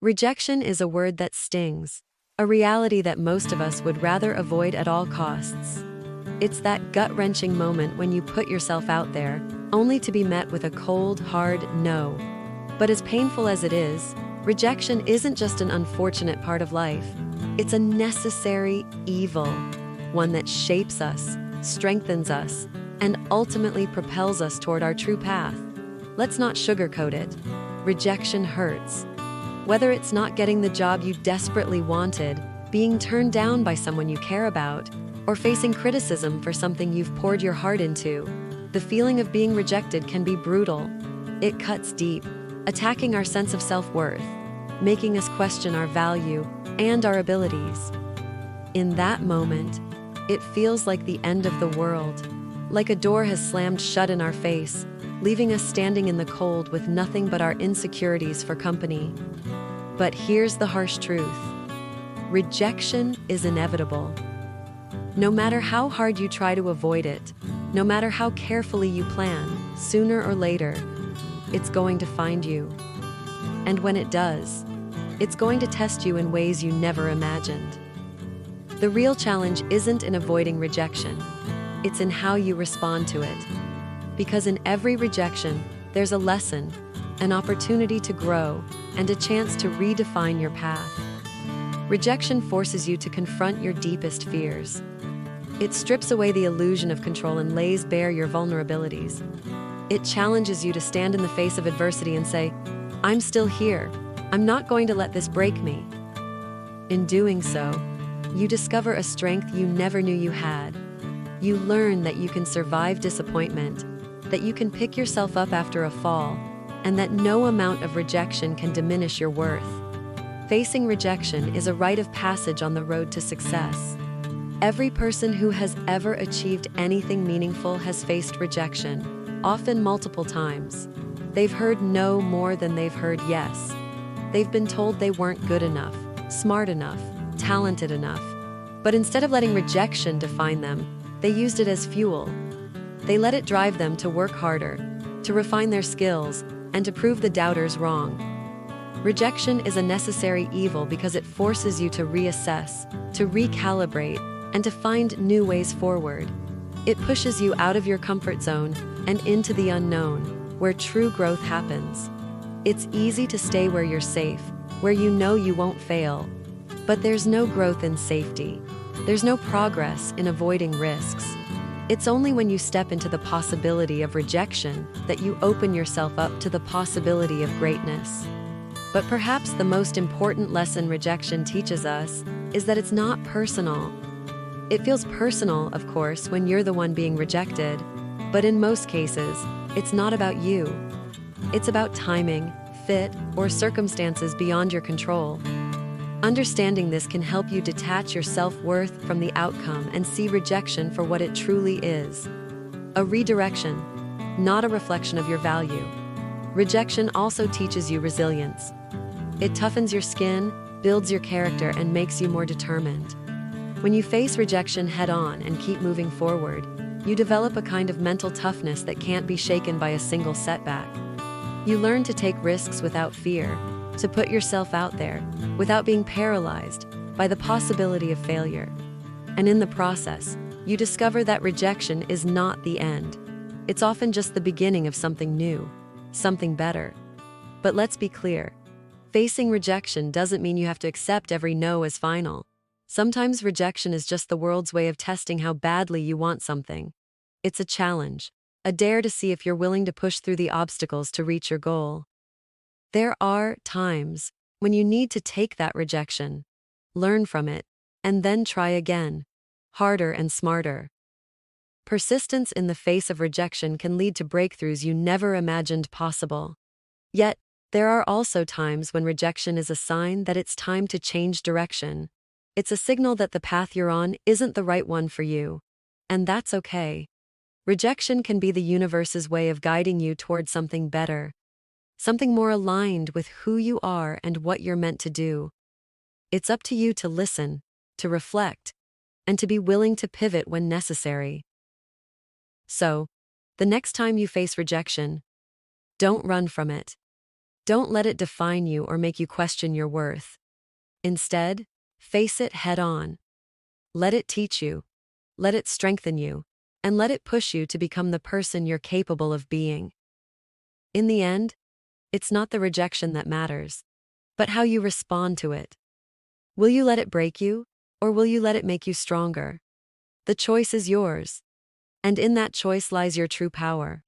Rejection is a word that stings, a reality that most of us would rather avoid at all costs. It's that gut-wrenching moment when you put yourself out there, only to be met with a cold, hard no. But as painful as it is, rejection isn't just an unfortunate part of life. It's a necessary evil, one that shapes us, strengthens us, and ultimately propels us toward our true path. Let's not sugarcoat it. Rejection hurts. Whether it's not getting the job you desperately wanted, being turned down by someone you care about, or facing criticism for something you've poured your heart into, the feeling of being rejected can be brutal. It cuts deep, attacking our sense of self-worth, making us question our value and our abilities. In that moment, it feels like the end of the world, like a door has slammed shut in our face, leaving us standing in the cold with nothing but our insecurities for company. But here's the harsh truth. Rejection is inevitable. No matter how hard you try to avoid it, no matter how carefully you plan, sooner or later, it's going to find you. And when it does, it's going to test you in ways you never imagined. The real challenge isn't in avoiding rejection. It's in how you respond to it. Because in every rejection, there's a lesson, an opportunity to grow, and a chance to redefine your path. Rejection forces you to confront your deepest fears. It strips away the illusion of control and lays bare your vulnerabilities. It challenges you to stand in the face of adversity and say, "I'm still here. I'm not going to let this break me." In doing so, you discover a strength you never knew you had. You learn that you can survive disappointment, that you can pick yourself up after a fall, and that no amount of rejection can diminish your worth. Facing rejection is a rite of passage on the road to success. Every person who has ever achieved anything meaningful has faced rejection, often multiple times. They've heard no more than they've heard yes. They've been told they weren't good enough, smart enough, talented enough. But instead of letting rejection define them, they used it as fuel. They let it drive them to work harder, to refine their skills, and to prove the doubters wrong. Rejection is a necessary evil because it forces you to reassess, to recalibrate, and to find new ways forward. It pushes you out of your comfort zone and into the unknown, where true growth happens. It's easy to stay where you're safe, where you know you won't fail. But there's no growth in safety. There's no progress in avoiding risks. It's only when you step into the possibility of rejection that you open yourself up to the possibility of greatness. But perhaps the most important lesson rejection teaches us is that it's not personal. It feels personal, of course, when you're the one being rejected, but in most cases, it's not about you. It's about timing, fit, or circumstances beyond your control. Understanding this can help you detach your self-worth from the outcome and see rejection for what it truly is. A redirection, not a reflection of your value. Rejection also teaches you resilience. It toughens your skin, builds your character, and makes you more determined. When you face rejection head-on and keep moving forward, you develop a kind of mental toughness that can't be shaken by a single setback. You learn to take risks without fear, to put yourself out there, without being paralyzed by the possibility of failure. And in the process, you discover that rejection is not the end. It's often just the beginning of something new, something better. But let's be clear. Facing rejection doesn't mean you have to accept every no as final. Sometimes rejection is just the world's way of testing how badly you want something. It's a challenge, a dare to see if you're willing to push through the obstacles to reach your goal. There are times when you need to take that rejection, learn from it, and then try again, harder and smarter. Persistence in the face of rejection can lead to breakthroughs you never imagined possible. Yet, there are also times when rejection is a sign that it's time to change direction. It's a signal that the path you're on isn't the right one for you. And that's okay. Rejection can be the universe's way of guiding you toward something better, something more aligned with who you are and what you're meant to do. It's up to you to listen, to reflect, and to be willing to pivot when necessary. So, the next time you face rejection, don't run from it. Don't let it define you or make you question your worth. Instead, face it head on. Let it teach you, let it strengthen you, and let it push you to become the person you're capable of being. In the end, it's not the rejection that matters, but how you respond to it. Will you let it break you, or will you let it make you stronger? The choice is yours, and in that choice lies your true power.